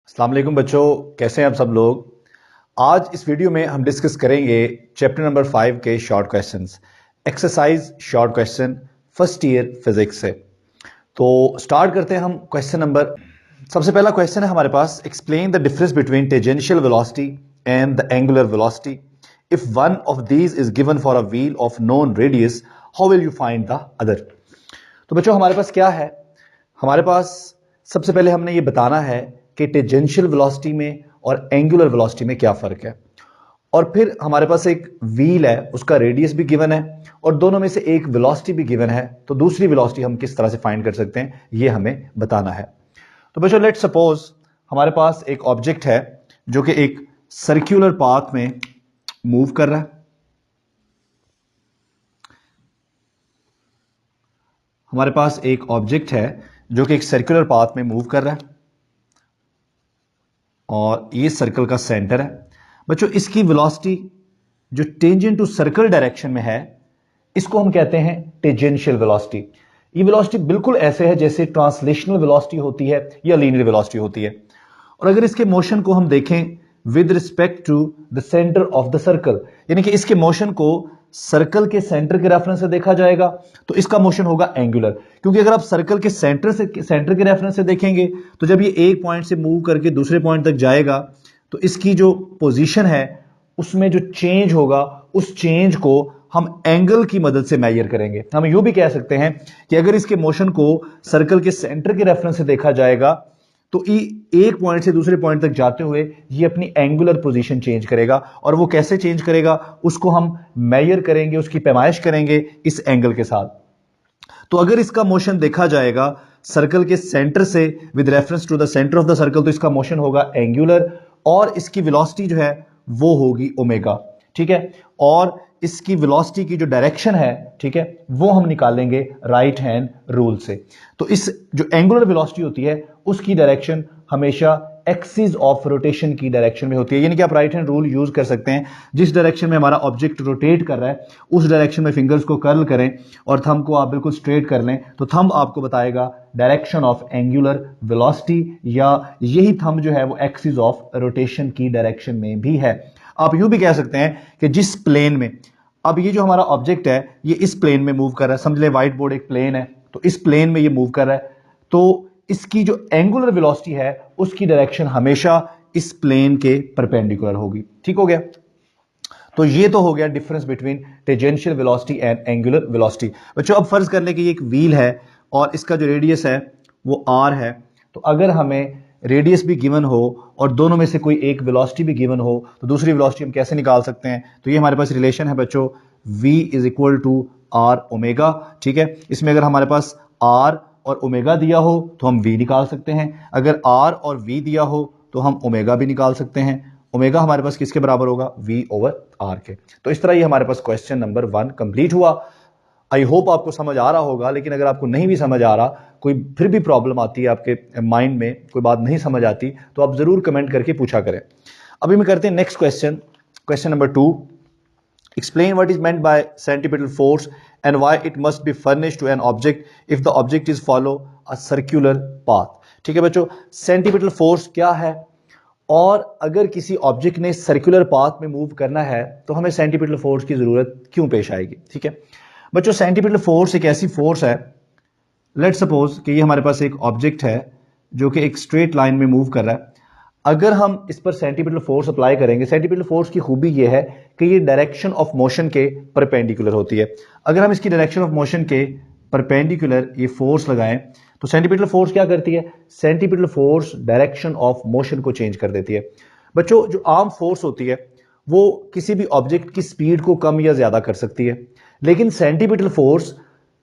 अस्सलाम वालेकुम बच्चों, कैसे हैं आप सब लोग। आज इस वीडियो में हम डिस्कस करेंगे चैप्टर नंबर 5 के short questions, exercise short question first year physics से। तो स्टार्ट करते हैं हम क्वेश्चन नंबर। सबसे पहला क्वेश्चन है हमारे पास, explain the difference between tangential velocity and the angular velocity. If one of these is given for a wheel of known radius, how will you find the other. तो बच्चों हमारे पास क्या है, हमारे पास सबसे पहले हमने ये बताना है कि टेंजेंशियल वेलोसिटी में और एंगुलर वेलोसिटी में क्या फर्क है, और फिर हमारे पास एक व्हील है, उसका रेडियस भी गिवन है और दोनों में से एक वेलोसिटी भी गिवन है। तो दूसरी वेलोसिटी हम किस तरह से फाइंड कर सकते हैं, ये हमें बताना है। तो बच्चों लेट्स सपोज हमारे पास एक ऑब्जेक्ट है जो कि एक सर्कुलर पाथ में मूव कर रहा है। हमारे पास एक ऑब्जेक्ट है जो कि एक सर्कुलर पाथ में मूव कर रहा है और ये सर्कल का सेंटर है। बच्चों इसकी वेलोसिटी जो टेंजेंट टू सर्कल डायरेक्शन में है, इसको हम कहते हैं टेंजेंशियल वेलोसिटी। ये वेलोसिटी बिल्कुल ऐसे है जैसे ट्रांसलेशनल वेलोसिटी होती है या लीनियर वेलोसिटी होती है। और अगर इसके मोशन को हम देखें with respect to the centre of the circle, यानी कि इसके मोशन को सर्कल के सेंटर के रेफरेंस से देखा जाएगा, तो इसका मोशन होगा एंगुलर। क्योंकि अगर आप सर्कल के सेंटर के रेफरेंस से देखेंगे तो जब ये एक पॉइंट से मूव करके दूसरे पॉइंट तक जाएगा तो इसकी जो पोजीशन है उसमें जो चेंज होगा, उस चेंज को हम एंगल की मदद से मेजर करेंगे। हम यूं भी कह सकते हैं कि अगर इसके मोशन को सर्कल के सेंटर के रेफरेंस से देखा जाएगा तो एक पॉइंट से दूसरे पॉइंट तक जाते हुए ये अपनी एंगुलर पोजीशन चेंज करेगा। और वो कैसे चेंज करेगा, उसको हम मेजर करेंगे, उसकी पैमाइश करेंगे इस एंगल के साथ। तो अगर इसका मोशन देखा जाएगा सर्कल के सेंटर से with reference to the centre of the circle, तो इसका मोशन होगा एंगुलर और इसकी वेलोसिटी जो है वो होगी ओमेगा। ठीक है, और इसकी वेलोसिटी की जो डायरेक्शन है, ठीक है, वो हम निकालेंगे राइट हैंड रूल से। तो इस जो एंगुलर वेलोसिटी होती है उसकी डायरेक्शन हमेशा एक्सिस ऑफ रोटेशन की डायरेक्शन में होती है। यानी कि आप राइट हैंड रूल यूज कर सकते हैं, जिस डायरेक्शन में हमारा ऑब्जेक्ट रोटेट कर रहा है उस डायरेक्शन में फिंगर्स को कर्ल करें और थंब को आप बिल्कुल स्ट्रेट कर लें, तो थंब आपको बताएगा डायरेक्शन ऑफ एंगुलर वेलोसिटी, या यही थंब जो है वो एक्सिस ऑफ रोटेशन की डायरेक्शन में भी है। आप यूं भी कह सकते हैं कि जिस प्लेन में अब ये जो हमारा ऑब्जेक्ट है ये इस प्लेन में मूव कर रहा है, समझ ले व्हाइट बोर्ड एक प्लेन है, तो इस प्लेन में ये मूव कर रहा है, तो इसकी जो एंगुलर वेलोसिटी है उसकी डायरेक्शन हमेशा इस प्लेन के परपेंडिकुलर होगी। ठीक हो गया। तो ये तो हो गया difference between tangential velocity and angular velocity. बच्चों अब फर्ज कर ले कि ये एक व्हील है और इसका जो रेडियस है वो r है। तो अगर हमें रेडियस भी गिवन हो और दोनों में से कोई एक वेलोसिटी भी गिवन हो तो दूसरी वेलोसिटी हम कैसे निकाल सकते हैं। तो ये हमारे पास रिलेशन है बच्चों, v is equal to r omega. ठीक है, इसमें अगर हमारे पास r और ओमेगा दिया हो तो हम v निकाल सकते हैं, अगर r और v दिया हो तो हम ओमेगा भी निकाल सकते हैं। ओमेगा हमारे पास किसके बराबर होगा, v ओवर r के। तो इस तरह ये हमारे पास क्वेश्चन नंबर 1 कंप्लीट हुआ। आई होप आपको समझ आ रहा होगा, लेकिन अगर आपको नहीं भी समझ आ रहा, कोई फिर भी प्रॉब्लम आती है आपके माइंड में, कोई बात नहीं समझ आती, तो आप जरूर कमेंट करके पूछा करें। अभी मैं करते हैं next question, question number 2। Explain what is meant by centripetal force and why it must be furnished to an object if the object is follow a circular path. ठीक है बच्चों, सेंट्रीपिटल फोर्स क्या है और अगर किसी ऑब्जेक्ट ने circular path में मूव करना है तो हमें सेंट्रीपिटल फोर्स की जरूरत क्यों पेश आएगी। ठीक है बच्चों, सेंट्रीपिटल फोर्स एक ऐसी फोर्स है, लेट्स सपोज कि ये हमारे पास एक ऑब्जेक्ट है जो कि एक स्ट्रेट लाइन में मूव कर रहा है। अगर हम इस पर सेंट्रीपिटल फोर्स अप्लाई करेंगे, सेंट्रीपिटल फोर्स की खूबी ये है कि ये डायरेक्शन ऑफ मोशन के परपेंडिकुलर होती है। अगर हम इसकी डायरेक्शन ऑफ मोशन के परपेंडिकुलर ये फोर्स लगाएं तो सेंट्रीपिटल फोर्स क्या करती है, centripetal force direction of motion को चेंज कर देती है। बच्चों जो आर्म फोर्स होती है वो किसी भी ऑब्जेक्ट की स्पीड को कम या ज्यादा कर सकती है, लेकिन सेंट्रीपिटल फोर्स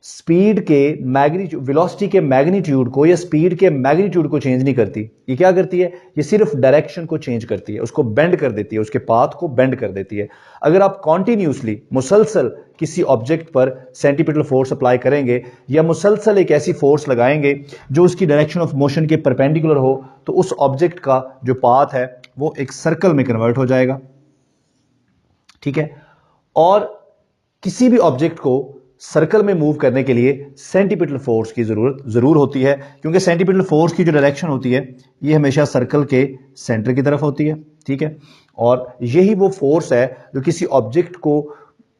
स्पीड के मैग्नीट्यूड, वेलोसिटी के मैग्नीट्यूड को या स्पीड के मैग्नीट्यूड को चेंज नहीं करती। ये क्या करती है, ये सिर्फ डायरेक्शन को चेंज करती है, उसको बेंड कर देती है, उसके पाथ को बेंड कर देती है। अगर आप कॉन्टिन्यूसली मुसलसल किसी ऑब्जेक्ट पर सेंट्रीपिटल फोर्स अप्लाई करेंगे या मुसलसल एक ऐसी फोर्स लगाएंगे जो उसकी डायरेक्शन ऑफ मोशन के परपेंडिकुलर हो, तो उस ऑब्जेक्ट का जो पाथ है वो एक सर्कल में कन्वर्ट हो जाएगा। ठीक है, और किसी भी ऑब्जेक्ट को सर्कल में मूव करने के लिए सेंटीपिटल फोर्स की जरूर होती है, क्योंकि सेंटीपिटल फोर्स की जो डायरेक्शन होती है ये हमेशा सर्कल के सेंटर की तरफ होती है, ठीक है। और यही वो फोर्स है जो किसी ऑब्जेक्ट को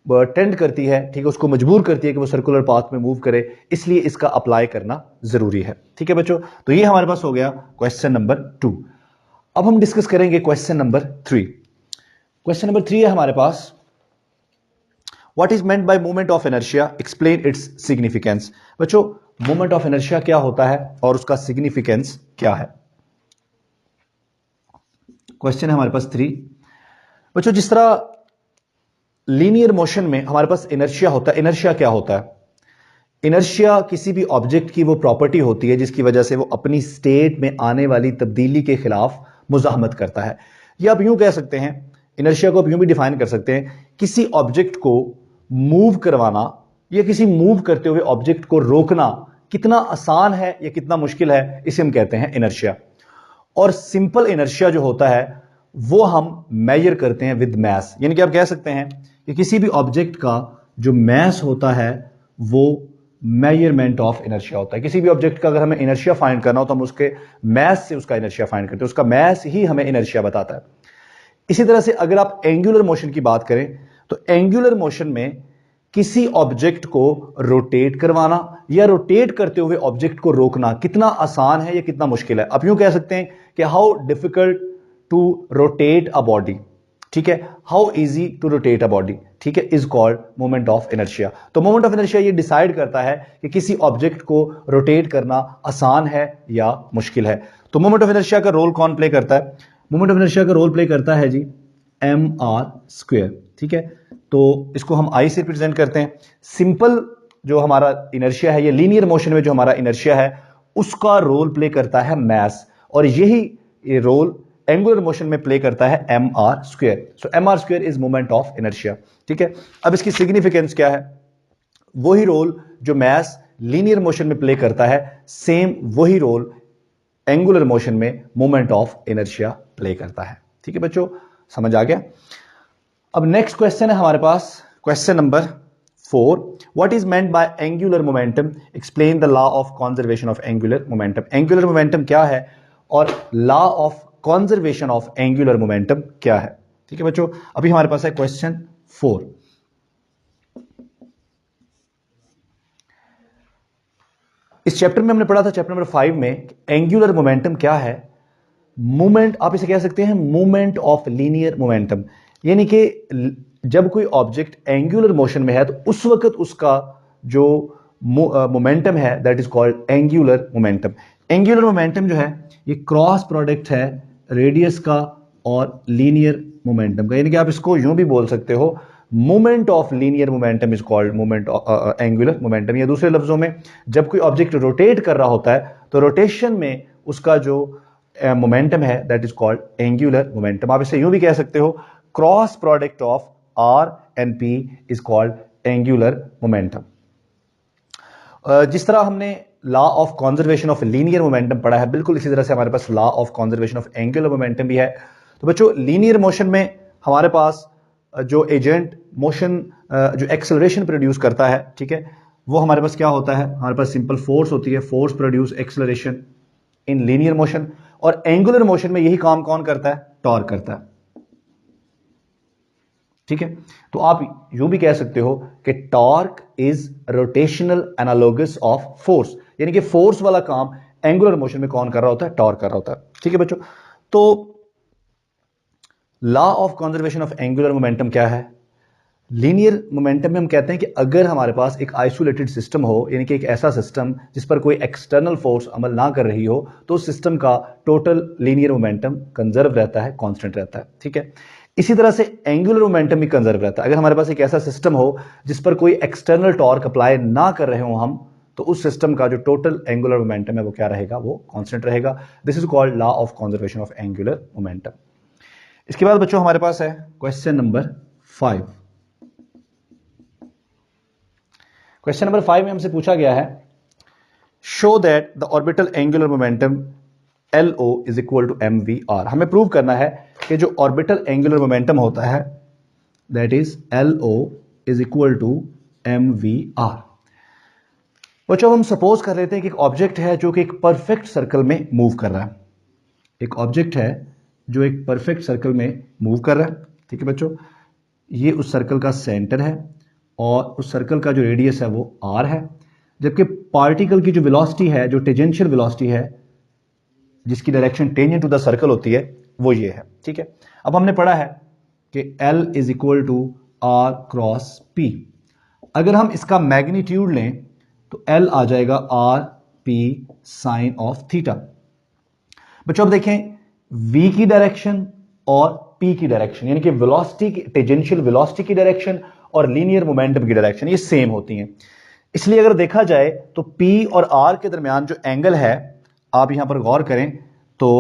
टेंड करती है, ठीक है, उसको मजबूर करती है कि वो सर्कुलर पाथ में मूव करे, इसलिए इसका अप्लाई करना जरूरी है, ठीक है बच्चों। तो ये हमारे पास हो गया क्वेश्चन नंबर 2। अब हम डिस्कस करेंगे क्वेश्चन नंबर 3। क्वेश्चन नंबर 3 है हमारे पास, what is meant by moment of inertia, explain its significance. बच्चों मोमेंट ऑफ इनर्शिया क्या होता है और उसका सिग्निफिकेंस क्या है। क्वेश्चन है हमारे पास 3। बच्चों जिस तरह लीनियर मोशन में हमारे पास इनर्शिया होता है, इनर्शिया क्या होता है? इनर्शिया किसी भी ऑब्जेक्ट की वो प्रॉपर्टी होती है जिसकी वजह से वो अपनी स्टेट में आने वाली तब्दीली के खिलाफ मुजाहमत करता है। या आप यूं कह सकते हैं, इनर्शिया को आप यूं भी डिफाइन कर सकते हैं, किसी ऑब्जेक्ट को मूव करवाना या किसी मूव करते हुए ऑब्जेक्ट को रोकना कितना आसान है या कितना मुश्किल है, इसे हम कहते हैं इनर्शिया। और सिंपल इनर्शिया जो होता है वो हम मेजर करते हैं विद मैस, यानी कि आप कह सकते हैं कि किसी भी ऑब्जेक्ट का जो मैस होता है वो मेजरमेंट ऑफ इनर्शिया होता है। किसी भी ऑब्जेक्ट का अगर हमें इनर्शिया फाइंड करना हो तो हम उसके मैस से उसका इनर्शिया फाइंड करते हैं, उसका मैस ही हमें इनर्शिया बताता है। इसी तरह से अगर आप एंगुलर मोशन की बात करें तो एंगुलर मोशन में किसी ऑब्जेक्ट को रोटेट करवाना या रोटेट करते हुए ऑब्जेक्ट को रोकना कितना आसान है या कितना मुश्किल है। आप यूं कह सकते हैं कि how difficult to rotate a body, ठीक है, how easy to rotate a body, ठीक है, is called moment of inertia. तो मोमेंट ऑफ इनर्शिया ये डिसाइड करता है कि किसी ऑब्जेक्ट को रोटेट करना आसान है या मुश्किल है। तो मोमेंट ऑफ इनर्शिया का रोल कौन प्ले करता है? मोमेंट ऑफ इनर्शिया का रोल प्ले करता है जी mr², ठीक है। तो इसको हम I से रिप्रेजेंट करते हैं। सिंपल जो हमारा इनर्शिया है, ये लीनियर मोशन में जो हमारा इनर्शिया है उसका रोल प्ले करता है मैस, और यही रोल एंगुलर मोशन में प्ले करता है mr²। So mr² is moment of inertia, ठीक है। अब इसकी सिग्निफिकेंस क्या है? वही रोल जो मैस लीनियर मोशन में प्ले करता है, सेम वही रोल एंगुलर मोशन में मोमेंट ऑफ इनर्शिया प्ले करता है, ठीक है बच्चों, समझ आ गया। अब नेक्स्ट क्वेश्चन है हमारे पास, question number 4, what is meant by angular momentum, explain the law of conservation of angular momentum. Angular momentum क्या है और law of conservation of angular momentum क्या है, ठीक है बच्चों। अभी हमारे पास है क्वेश्चन 4। इस चैप्टर में हमने पढ़ा था, चैप्टर नंबर 5 में, एंगुलर मोमेंटम क्या है। मूवमेंट, आप इसे कह सकते हैं मूवमेंट ऑफ लीनियर मोमेंटम, यानी कि जब कोई ऑब्जेक्ट एंगुलर मोशन में है तो उस वक्त उसका जो मोमेंटम है that is called angular momentum. Angular momentum जो है ये क्रॉस प्रोडक्ट है रेडियस का और लीनियर मोमेंटम का, यानी कि आप इसको यूं भी बोल सकते हो, moment of linear momentum is called moment of angular momentum. या दूसरे लफ्जों में, जब कोई ऑब्जेक्ट रोटेट कर रहा होता है तो रोटेशन में उसका जो मोमेंटम है that is called angular momentum. आप इसे यूं भी कह सकते हो, cross product of R and P is called angular momentum. जिस तरह हमने law of conservation of linear momentum पढ़ा है, बिल्कुल इसी तरह से हमारे पास law of conservation of angular momentum भी है। तो बच्चों लीनियर मोशन में हमारे पास जो एजेंट मोशन जो एक्सेलरेशन प्रोड्यूस करता है, ठीक है, वो हमारे पास क्या होता है? हमारे पास सिंपल फोर्स होती है, force produce acceleration in linear motion. और एंगुलर मोशन में यही काम कौन करता है? टॉर्क करता है, ठीक है। तो आप यूं भी कह सकते हो कि torque is rotational analogous of force, यानी कि फोर्स वाला काम एंगुलर मोशन में कौन कर रहा होता है? टॉर्क कर रहा होता है, ठीक है बच्चों। तो law of conservation of angular momentum क्या है? लीनियर मोमेंटम में हम कहते हैं कि अगर हमारे पास एक आइसोलेटेड सिस्टम हो, यानी कि एक ऐसा सिस्टम जिस पर कोई एक्सटर्नल फोर्स अमल ना कर रही हो, तो उस सिस्टम का टोटल लीनियर मोमेंटम कंजर्व रहता है, कांस्टेंट रहता है, ठीक है। इसी तरह से एंगुलर मोमेंटम भी कंजर्व रहता है। अगर हमारे पास एक ऐसा सिस्टम हो जिस पर कोई एक्सटर्नल टॉर्क अप्लाई ना कर रहे हो हम, तो उस सिस्टम का जो टोटल एंगुलर मोमेंटम है वो क्या रहेगा? वो कांस्टेंट रहेगा। This is called law of conservation of angular momentum. इसके बाद बच्चों हमारे पास है क्वेश्चन नंबर 5। क्वेश्चन नंबर 5 में हमसे पूछा गया है, show that the orbital angular momentum LO is equal to mvr। हमें प्रूव करना है कि जो ऑर्बिटल एंगुलर मोमेंटम होता है that is LO is equal to mvr। बच्चों हम सपोज कर लेते हैं कि एक ऑब्जेक्ट है जो कि एक परफेक्ट सर्कल में मूव कर रहा है। एक ऑब्जेक्ट है जो एक परफेक्ट सर्कल में मूव कर रहा है, ठीक है बच्चों। ये उस सर्कल का सेंटर है और उस सर्कल का जो रेडियस है वो r है, जबकि पार्टिकल की जो वेलोसिटी है, जो टेंजेंशियल वेलोसिटी है, जिसकी direction tangent to the circle होती है, वो ये है, ठीक है। अब हमने पढ़ा है कि L is equal to R cross P। अगर हम इसका मैग्नीट्यूड लें तो L आ जाएगा R P sine of theta. बच्चों अब देखें, V की डायरेक्शन और P की डायरेक्शन, यानी कि वेलोसिटी की, टेंजेंशियल वेलोसिटी की डायरेक्शन और लीनियर मोमेंटम की डायरेक्शन ये सेम होती हैं। इसलिए अगर देखा जाए तो P और R के दरमियान जो एंगल है, आप यहां पर गौर करें तो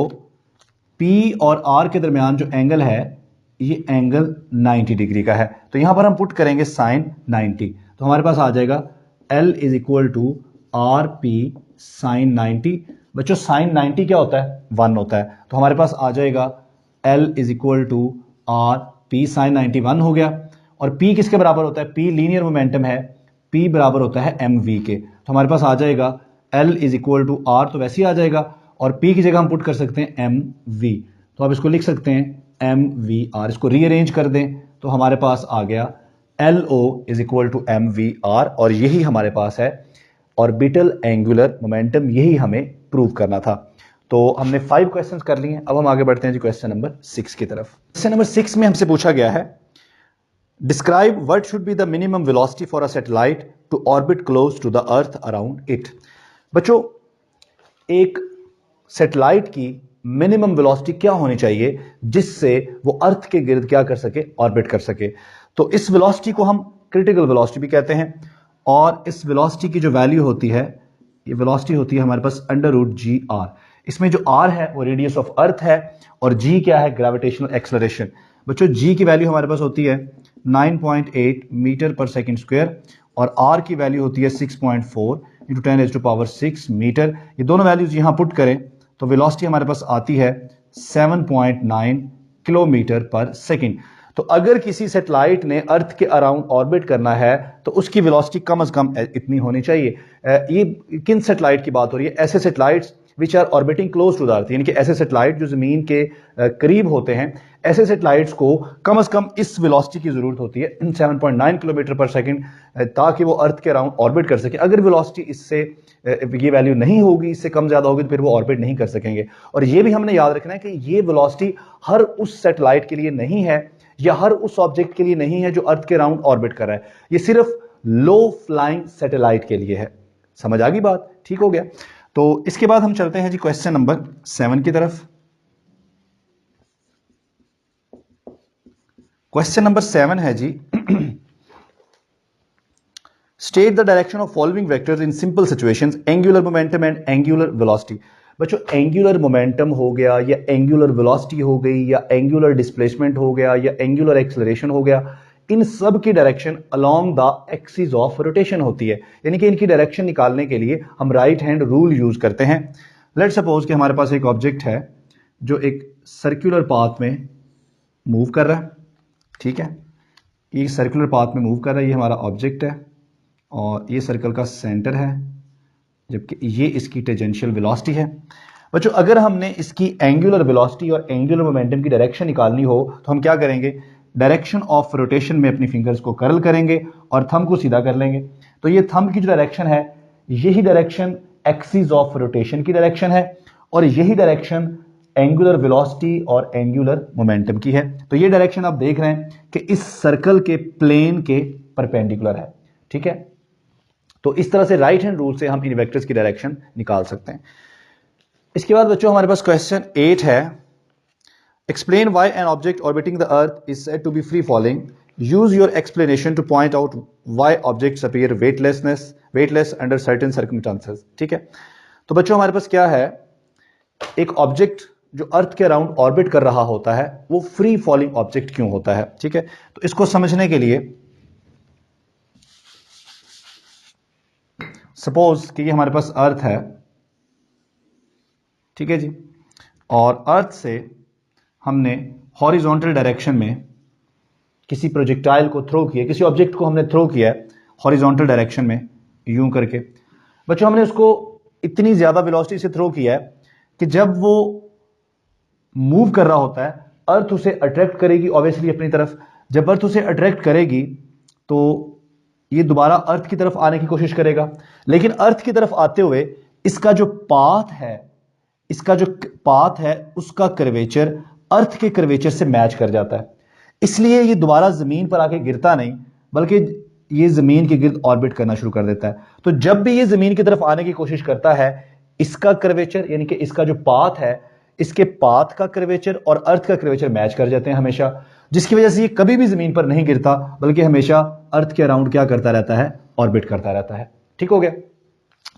P और R के दरमियान जो एंगल है ये एंगल 90 डिग्री का है। तो यहां पर हम पुट करेंगे साइन 90, तो हमारे पास आ जाएगा L is equal to R P sine 90। बच्चों साइन 90 क्या होता है? 1 होता है। तो हमारे पास आ जाएगा L is equal to R P sine 91 हो गया। और P किसके बराबर होता है? P लीनियर मोमेंटम है, P बराबर होता है mv के। तो हमारे पास आ जाएगा L is equal to R, तो वैसे ही आ जाएगा, और P की जगह हम पुट कर सकते हैं mv। तो आप इसको लिख सकते हैं mvr। इसको रीअरेंज कर दें तो हमारे पास आ गया LO is equal to mvr, और यही हमारे पास है ऑर्बिटल एंगुलर मोमेंटम। यही हमें प्रूव करना था। तो हमने 5 क्वेश्चंस कर लिए हैं। अब हम आगे बढ़ते हैं जी क्वेश्चन नंबर 6 की तरफ। क्वेश्चन नंबर 6 में हमसे पूछा गया है, describe what should be the minimum velocity for a satellite to orbit close to the earth around it. बच्चों एक सैटेलाइट की मिनिमम वेलोसिटी क्या होनी चाहिए जिससे वो अर्थ के गिर्द क्या कर सके? ऑर्बिट कर सके। तो इस वेलोसिटी को हम क्रिटिकल वेलोसिटी भी कहते हैं, और इस वेलोसिटी की जो वैल्यू होती है, ये वेलोसिटी होती है हमारे पास √g r। इसमें जो r है वो रेडियस ऑफ अर्थ है, और g क्या है? Gravitational acceleration. बच्चों g की वैल्यू हमारे पास होती है 9.8 मीटर पर सेकंड स्क्वायर, और r की वैल्यू होती है 6.4 इंटू 10⁻⁶ मीटर। ये दोनों वैल्यूज यहां पुट करें तो वेलोसिटी हमारे पास आती है 7.9 किलोमीटर पर सेकंड। तो अगर किसी सैटेलाइट ने अर्थ के अराउंड ऑर्बिट करना है तो उसकी वेलोसिटी कम से कम इतनी होनी चाहिए। ये किन सैटेलाइट की बात हो रही है? ऐसे satellites which are orbiting close to the earth, यानी कि ऐसे सैटेलाइट जो जमीन के करीब होते हैं। ऐसे सैटेलाइट्स को कम से कम इस वेलोसिटी की जरूरत होती है 7.9 किलोमीटर पर सेकंड, ताकि वो अर्थ के अराउंड ऑर्बिट कर सके। अगर वेलोसिटी इससे ये वैल्यू नहीं होगी, इससे कम ज्यादा होगी, तो फिर वो ऑर्बिट नहीं कर सकेंगे। और ये भी हमने याद रखना है कि ये वेलोसिटी हर उस सैटेलाइट के लिए नहीं है, या हर उस ऑब्जेक्ट के लिए नहीं है जो अर्थ के अराउंड ऑर्बिट कर रहा है। ये सिर्फ लो फ्लाइंग सैटेलाइट के लिए है। समझ आ गई बात? ठीक हो गया। तो इसके बाद हम चलते हैं जी क्वेश्चन नंबर 7 की तरफ। क्वेश्चन नंबर 7 है जी, state the direction of following vectors in simple situations, angular momentum and angular velocity. बच्चों एंगुलर मोमेंटम हो गया, या एंगुलर वेलोसिटी हो गई, या एंगुलर डिस्प्लेसमेंट हो गया, या एंगुलर एक्सेलरेशन हो गया, इन सब की direction along the axis of rotation होती है। यानी कि इनकी डायरेक्शन निकालने के लिए हम राइट हैंड रूल यूज करते हैं। लेट सपोज कि हमारे पास एक ऑब्जेक्ट है जो एक सर्कुलर पाथ में मूव कर रहा है, ठीक है। ये सर्कुलर पाथ में मूव कर रहा है, ये हमारा ऑब्जेक्ट है, और ये सर्कल का सेंटर है, जबकि ये इसकी टेंजेंशियल वेलोसिटी है। बच्चों अगर हमने इसकी एंगुलर वेलोसिटी और एंगुलर मोमेंटम की डायरेक्शन निकालनी हो तो हम क्या करेंगे? डायरेक्शन ऑफ रोटेशन में अपनी फिंगर्स को कर्ल करेंगे और थंब को सीधा कर लेंगे। तो ये थंब की जो डायरेक्शन है, यही डायरेक्शन एक्सिस ऑफ रोटेशन की डायरेक्शन है, और यही डायरेक्शन एंगुलर वेलोसिटी और एंगुलर मोमेंटम की है। तो ये डायरेक्शन आप देख रहे हैं कि इस सर्कल के प्लेन के परपेंडिकुलर है, ठीक है। तो इस तरह से राइट हैंड रूल से हम इन वेक्टर्स की डायरेक्शन निकाल सकते हैं। इसके बाद बच्चों हमारे पास क्वेश्चन 8 है, explain why an object orbiting the earth is said to be free falling, use your explanation to point out why objects appear weightless under certain circumstances. ठीक है, तो बच्चों हमारे पास क्या है, एक ऑब्जेक्ट जो अर्थ के अराउंड ऑर्बिट कर रहा होता है वो फ्री फॉलिंग ऑब्जेक्ट क्यों होता है? ठीक है, तो इसको समझने के लिए सपोज कि ये हमारे पास अर्थ है, ठीक है जी, और अर्थ से हमने हॉरिजॉन्टल डायरेक्शन में किसी प्रोजेक्टाइल को थ्रो किया, किसी ऑब्जेक्ट को हमने थ्रो किया है हॉरिजॉन्टल डायरेक्शन में यूं करके। बच्चों हमने उसको इतनी ज्यादा वेलोसिटी से थ्रो किया है कि जब वो मूव कर रहा होता है अर्थ उसे अट्रैक्ट करेगी ऑब्वियसली अपनी तरफ। जब अर्थ उसे अट्रैक्ट करेगी तो ये दोबारा अर्थ की तरफ आने की कोशिश करेगा, लेकिन अर्थ की तरफ आते हुए इसका जो पाथ है उसका कर्वेचर अर्थ के कर्वेचर से मैच कर जाता है। इसलिए ये दोबारा जमीन पर आके गिरता नहीं, बल्कि ये जमीन के गिर्द ऑर्बिट करना शुरू कर देता है। तो जब भी ये जमीन की तरफ आने की कोशिश करता है, इसका कर्वेचर यानी कि इसका जो पाथ है, इसके पाथ का कर्वेचर और अर्थ का कर्वेचर मैच कर जाते हैं हमेशा, जिसकी वजह से ये कभी भी जमीन पर नहीं गिरता, बल्कि हमेशा अर्थ के अराउंड क्या करता रहता है, ऑर्बिट करता रहता है। ठीक हो गया।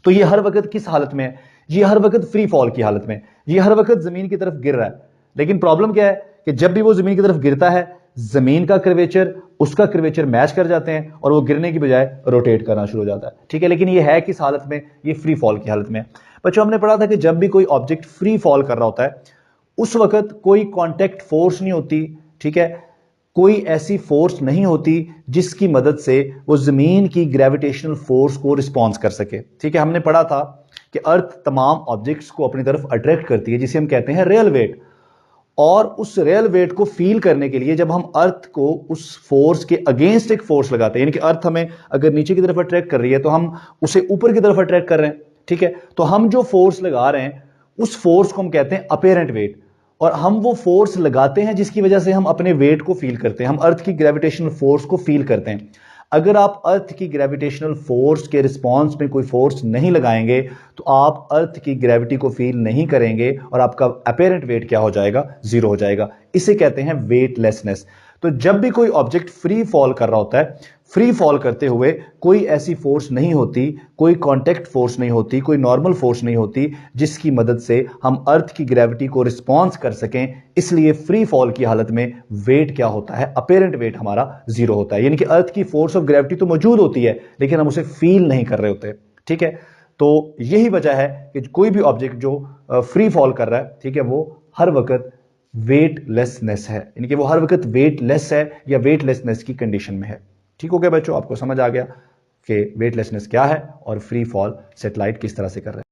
तो ये हर वक्त किस हालत में है? ये हर वक्त फ्री फॉल की हालत में, ये हर वक्त जमीन की तरफ गिर रहा है। लेकिन प्रॉब्लम क्या है कि जब भी वो जमीन की तरफ गिरता है, जमीन का कर्वेचर उसका कर्वेचर मैच कर जाते हैं और वो गिरने की बजाय रोटेट करना शुरू हो जाता है। ठीक है, लेकिन ये है किस हालत में? ये फ्री फॉल की हालत में। बच्चों हमने पढ़ा था कि जब भी कोई ऑब्जेक्ट फ्री फॉल कर रहा होता है उस वक्त कोई कॉन्टैक्ट फोर्स नहीं होती। ठीक है, कोई ऐसी फोर्स नहीं होती जिसकी मदद से वो जमीन की ग्रेविटेशनल फोर्स को रिस्पॉन्स कर सके। ठीक है, हमने पढ़ा था कि अर्थ तमाम ऑब्जेक्ट्स को अपनी तरफ अट्रैक्ट करती है, जिसे हम कहते हैं रियल वेट। और उस रियल वेट को फील करने के लिए जब हम अर्थ को उस फोर्स के अगेंस्ट एक फोर्स लगाते हैं, यानी कि अर्थ हमें अगर नीचे की तरफ अट्रैक्ट कर रही है तो हम उसे ऊपर की तरफ अट्रैक्ट कर रहे हैं। ठीक है, तो हम जो फोर्स लगा रहे हैं उस फोर्स को हम कहते हैं अपेरेंट वेट, और हम वो फोर्स लगाते हैं जिसकी वजह से हम अपने वेट को फील करते हैं, हम अर्थ की ग्रेविटेशनल फोर्स को फील करते हैं। अगर आप अर्थ की ग्रेविटेशनल फोर्स के रिस्पॉन्स में कोई फोर्स नहीं लगाएंगे तो आप अर्थ की ग्रेविटी को फील नहीं करेंगे और आपका अपेरेंट वेट क्या हो जाएगा? जीरो हो जाएगा। इसे कहते हैं वेटलेसनेस। तो जब भी कोई ऑब्जेक्ट फ्री फॉल कर रहा होता है, फ्री फॉल करते हुए कोई ऐसी फोर्स नहीं होती, कोई कांटेक्ट फोर्स नहीं होती, कोई नॉर्मल फोर्स नहीं होती जिसकी मदद से हम अर्थ की ग्रेविटी को रिस्पॉन्स कर सकें। इसलिए फ्री फॉल की हालत में वेट क्या होता है? अपेरेंट वेट हमारा जीरो होता है, यानी कि अर्थ की फोर्स ऑफ ग्रेविटी तो मौजूद होती है लेकिन हम उसे फील नहीं कर रहे होते। ठीक है, तो यही वजह है कि कोई भी ऑब्जेक्ट जो फ्री फॉल कर रहा है, ठीक है, वो हर वक्त वेटलेसनेस है, यानी कि वो हर वक्त वेटलेस है या वेटलेसनेस की कंडीशन में है। ठीक हो गया बच्चों, आपको समझ आ गया कि वेटलेसनेस क्या है और फ्री फॉल सैटेलाइट किस तरह से कर रहे हैं।